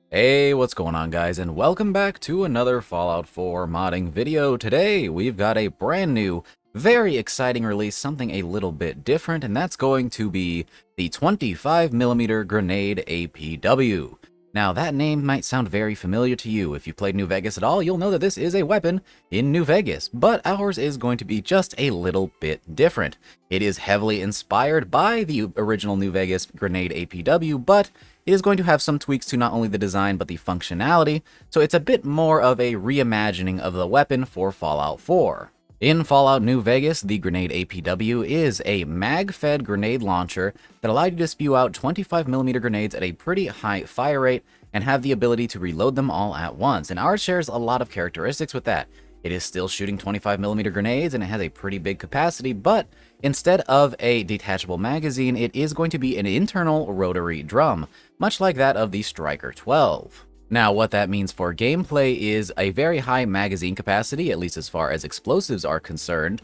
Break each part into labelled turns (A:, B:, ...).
A: Hey, what's going on guys, and welcome back to another Fallout 4 modding video. Today, we've got a brand new, very exciting release, something a little bit different, and that's going to be the 25mm grenade APW. Now, that name might sound very familiar to you. If you played New Vegas at all, you'll know that this is a weapon in New Vegas, but ours is going to be just a little bit different. It is heavily inspired by the original New Vegas grenade APW, but it is going to have some tweaks to not only the design but the functionality, so it's a bit more of a reimagining of the weapon for Fallout 4. In Fallout New Vegas, the grenade APW is a mag-fed grenade launcher that allowed you to spew out 25mm grenades at a pretty high fire rate and have the ability to reload them all at once, and ours shares a lot of characteristics with that. It is still shooting 25mm grenades and it has a pretty big capacity, but instead of a detachable magazine, it is going to be an internal rotary drum, much like that of the Striker 12. Now, what that means for gameplay is a very high magazine capacity, at least as far as explosives are concerned,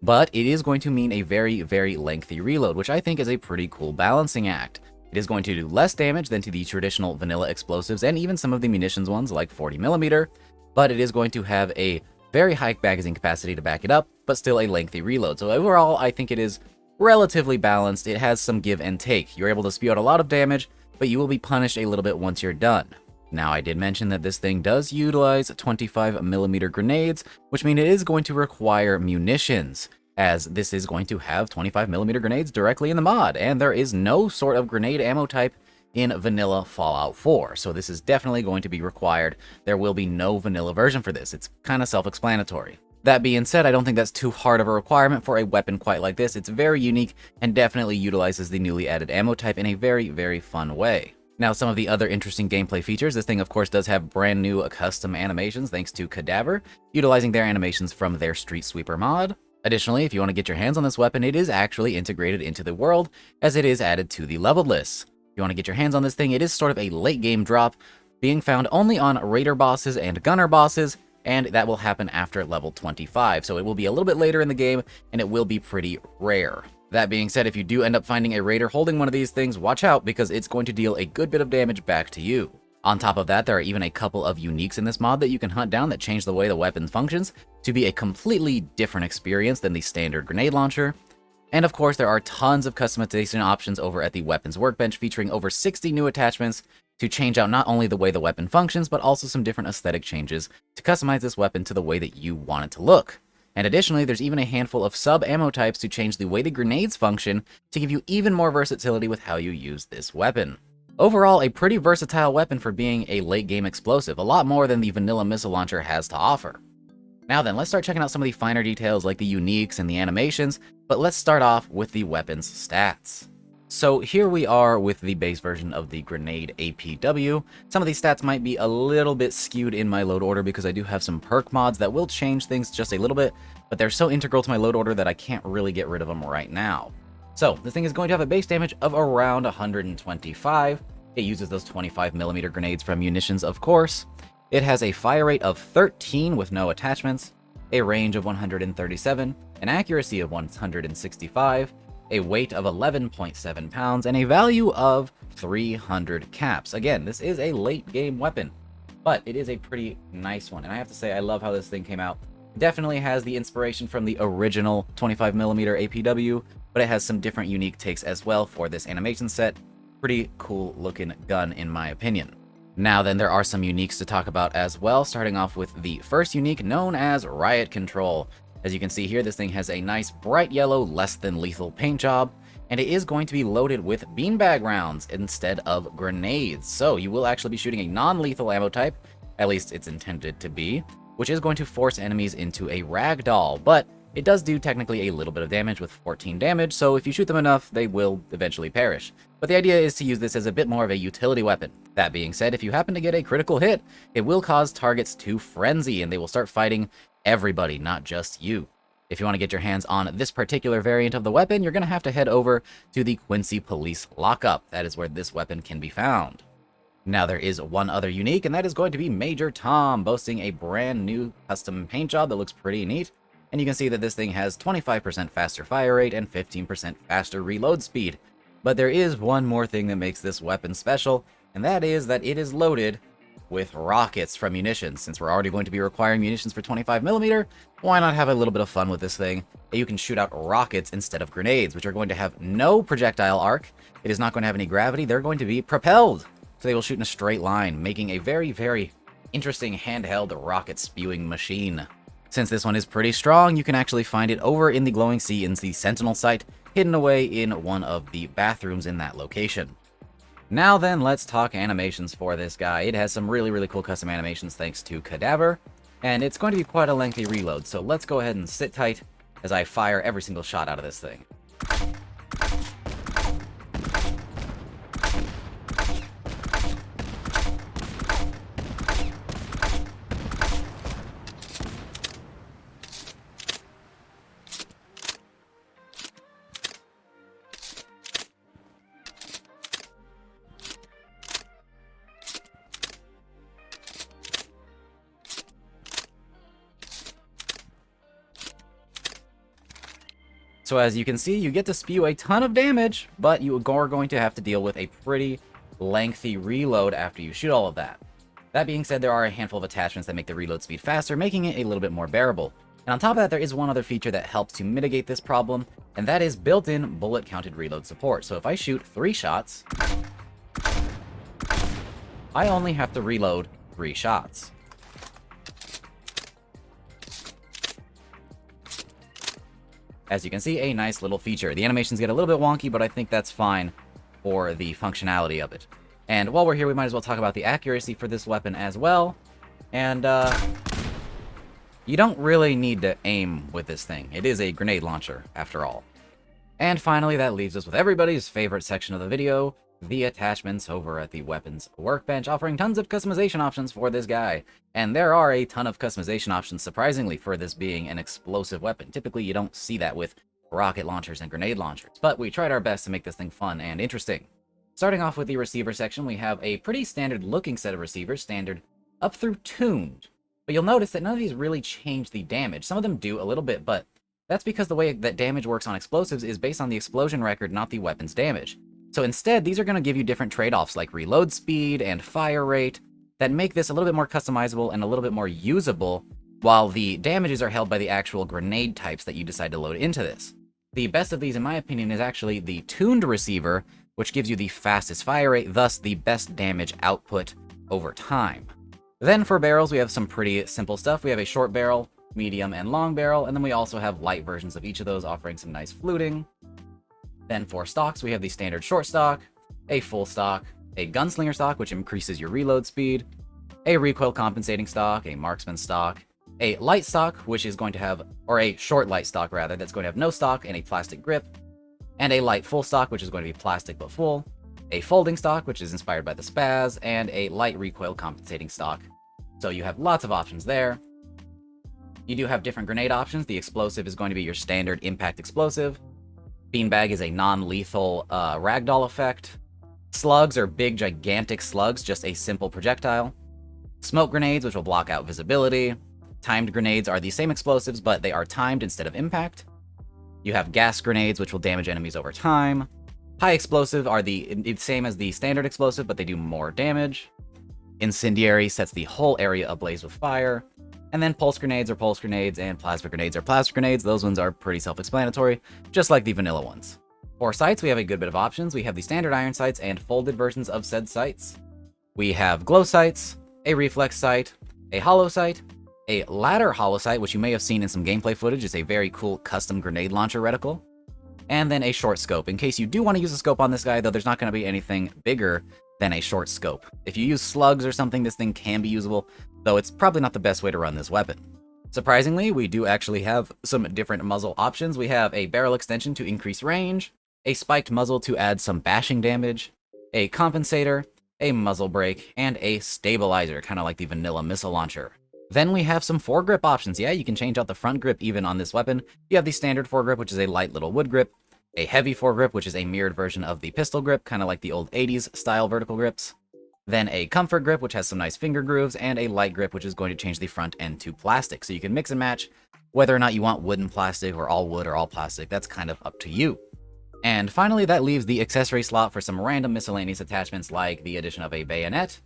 A: but it is going to mean a very, very lengthy reload, which I think is a pretty cool balancing act. It is going to do less damage than to the traditional vanilla explosives and even some of the munitions ones like 40mm, but it is going to have a very high magazine capacity to back it up, but still a lengthy reload. So overall, I think it is relatively balanced. It has some give and take. You're able to spew out a lot of damage, but you will be punished a little bit once you're done. Now, I did mention that this thing does utilize 25mm grenades, which means it is going to require munitions, as this is going to have 25mm grenades directly in the mod, and there is no sort of grenade ammo type in vanilla Fallout 4, so this is definitely going to be required. There will be no vanilla version for this. It's kind of self-explanatory. That being said, I don't think that's too hard of a requirement for a weapon quite like this. It's very unique and definitely utilizes the newly added ammo type in a very, very fun way. Now, some of the other interesting gameplay features, this thing of course does have brand new custom animations thanks to Cadaver, utilizing their animations from their Street Sweeper mod. Additionally, if you want to get your hands on this weapon, it is actually integrated into the world, as it is added to the leveled list. If you want to get your hands on this thing, it is sort of a late game drop, being found only on Raider bosses and Gunner bosses, and that will happen after level 25, so it will be a little bit later in the game, and it will be pretty rare. That being said, if you do end up finding a Raider holding one of these things, watch out, because it's going to deal a good bit of damage back to you. On top of that, there are even a couple of uniques in this mod that you can hunt down that change the way the weapon functions to be a completely different experience than the standard grenade launcher. And of course, there are tons of customization options over at the weapons workbench, featuring over 60 new attachments to change out not only the way the weapon functions, but also some different aesthetic changes to customize this weapon to the way that you want it to look. And additionally, there's even a handful of sub-ammo types to change the way the grenades function to give you even more versatility with how you use this weapon. Overall, a pretty versatile weapon for being a late-game explosive, a lot more than the vanilla missile launcher has to offer. Now then, let's start checking out some of the finer details like the uniques and the animations, but let's start off with the weapon's stats. So here we are with the base version of the grenade APW. Some of these stats might be a little bit skewed in my load order because I do have some perk mods that will change things just a little bit, but they're so integral to my load order that I can't really get rid of them right now. So this thing is going to have a base damage of around 125. It uses those 25mm grenades from munitions, of course. It has a fire rate of 13 with no attachments, a range of 137, an accuracy of 165, a weight of 11.7 pounds, and a value of 300 caps. Again, this is a late game weapon, but it is a pretty nice one. And I have to say, I love how this thing came out. It definitely has the inspiration from the original 25mm APW, but it has some different unique takes as well for this animation set. Pretty cool looking gun in my opinion. Now then, there are some uniques to talk about as well, starting off with the first unique, known as Riot Control. As you can see here, this thing has a nice bright yellow, less than lethal paint job, and it is going to be loaded with beanbag rounds instead of grenades. So you will actually be shooting a non-lethal ammo type, at least it's intended to be, which is going to force enemies into a ragdoll, but it does do technically a little bit of damage with 14 damage, so if you shoot them enough, they will eventually perish. But the idea is to use this as a bit more of a utility weapon. That being said, if you happen to get a critical hit, it will cause targets to frenzy, and they will start fighting everybody, not just you. If you want to get your hands on this particular variant of the weapon, you're going to have to head over to the Quincy Police Lockup. That is where this weapon can be found. Now there is one other unique, and that is going to be Major Tom, boasting a brand new custom paint job that looks pretty neat. And you can see that this thing has 25% faster fire rate and 15% faster reload speed. But there is one more thing that makes this weapon special, and that is that it is loaded with rockets from munitions. Since we're already going to be requiring munitions for 25mm, why not have a little bit of fun with this thing? You can shoot out rockets instead of grenades, which are going to have no projectile arc. It is not going to have any gravity. They're going to be propelled, so they will shoot in a straight line, making a very, very interesting handheld rocket spewing machine. Since this one is pretty strong, you can actually find it over in the Glowing Sea in the Sentinel site, hidden away in one of the bathrooms in that location. Now then, let's talk animations for this guy. It has some really, really cool custom animations thanks to Cadaver, and it's going to be quite a lengthy reload, so let's go ahead and sit tight as I fire every single shot out of this thing. So as you can see, you get to spew a ton of damage, but you are going to have to deal with a pretty lengthy reload after you shoot all of that. That being said, there are a handful of attachments that make the reload speed faster, making it a little bit more bearable. And on top of that, there is one other feature that helps to mitigate this problem, and that is built-in bullet-counted reload support. So if I shoot 3 shots, I only have to reload 3 shots. As you can see, a nice little feature. The animations get a little bit wonky, but I think that's fine for the functionality of it. And while we're here, we might as well talk about the accuracy for this weapon as well. And, you don't really need to aim with this thing. It is a grenade launcher, after all. And finally, that leaves us with everybody's favorite section of the video, the attachments over at the weapons workbench, offering tons of customization options for this guy. And there are a ton of customization options, surprisingly, for this being an explosive weapon. Typically, you don't see that with rocket launchers and grenade launchers, but we tried our best to make this thing fun and interesting. Starting off with the receiver section, we have a pretty standard looking set of receivers, standard up through tuned. But you'll notice that none of these really change the damage. Some of them do a little bit, but that's because the way that damage works on explosives is based on the explosion record, not the weapon's damage. So instead, these are going to give you different trade-offs like reload speed and fire rate that make this a little bit more customizable and a little bit more usable, while the damages are held by the actual grenade types that you decide to load into this. The best of these, in my opinion, is actually the tuned receiver, which gives you the fastest fire rate, thus the best damage output over time. Then for barrels, we have some pretty simple stuff. We have a short barrel, medium, and long barrel, and then we also have light versions of each of those offering some nice fluting. Then for stocks, we have the standard short stock, a full stock, a gunslinger stock, which increases your reload speed, a recoil compensating stock, a marksman stock, a light stock, which is going to have, or a short light stock rather, that's going to have no stock and a plastic grip, and a light full stock, which is going to be plastic but full, a folding stock, which is inspired by the Spaz, and a light recoil compensating stock. So you have lots of options there. You do have different grenade options. The explosive is going to be your standard impact explosive. Beanbag is a non-lethal ragdoll effect. Slugs are big, gigantic slugs, just a simple projectile. Smoke grenades, which will block out visibility. Timed grenades are the same explosives, but they are timed instead of impact. You have gas grenades, which will damage enemies over time. High explosive are the same as the standard explosive, but they do more damage. Incendiary sets the whole area ablaze with fire. And then pulse grenades are pulse grenades, and plasma grenades are plasma grenades. Those ones are pretty self-explanatory, just like the vanilla ones. For sights, we have a good bit of options. We have the standard iron sights and folded versions of said sights. We have glow sights, a reflex sight, a hollow sight, a ladder hollow sight, which you may have seen in some gameplay footage. It's a very cool custom grenade launcher reticle. And then a short scope. In case you do want to use a scope on this guy, though, there's not going to be anything bigger than a short scope. If you use slugs or something, this thing can be usable, though it's probably not the best way to run this weapon. Surprisingly, we do actually have some different muzzle options. We have a barrel extension to increase range, a spiked muzzle to add some bashing damage, a compensator, a muzzle brake, and a stabilizer, kind of like the vanilla missile launcher. Then we have some foregrip options. Yeah, you can change out the front grip even on this weapon. You have the standard foregrip, which is a light little wood grip, a heavy foregrip, which is a mirrored version of the pistol grip, kind of like the old 80s style vertical grips. Then a comfort grip, which has some nice finger grooves, and a light grip, which is going to change the front end to plastic. So you can mix and match whether or not you want wooden plastic or all wood or all plastic. That's kind of up to you. And finally, that leaves the accessory slot for some random miscellaneous attachments like the addition of a bayonet,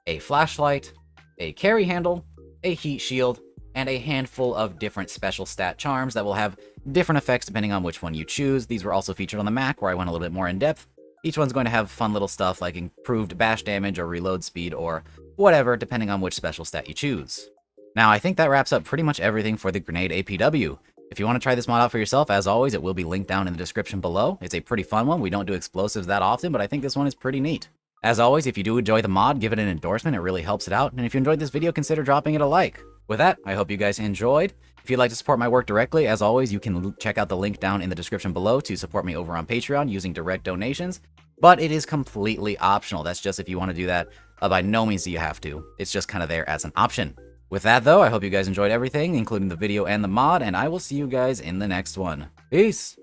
A: a flashlight, a carry handle, a heat shield, and a handful of different special stat charms that will have different effects depending on which one you choose. These were also featured on the Mac, where I went a little bit more in depth. Each one's going to have fun little stuff like improved bash damage or reload speed or whatever, depending on which special stat you choose. Now, I think that wraps up pretty much everything for the Grenade APW. If you want to try this mod out for yourself, as always, it will be linked down in the description below. It's a pretty fun one. We don't do explosives that often, but I think this one is pretty neat. As always, if you do enjoy the mod, give it an endorsement. It really helps it out. And if you enjoyed this video, consider dropping it a like. With that, I hope you guys enjoyed. If you'd like to support my work directly, as always, you can check out the link down in the description below to support me over on Patreon using direct donations. But it is completely optional. That's just if you want to do that. By no means do you have to. It's just kind of there as an option. With that, though, I hope you guys enjoyed everything, including the video and the mod, and I will see you guys in the next one. Peace!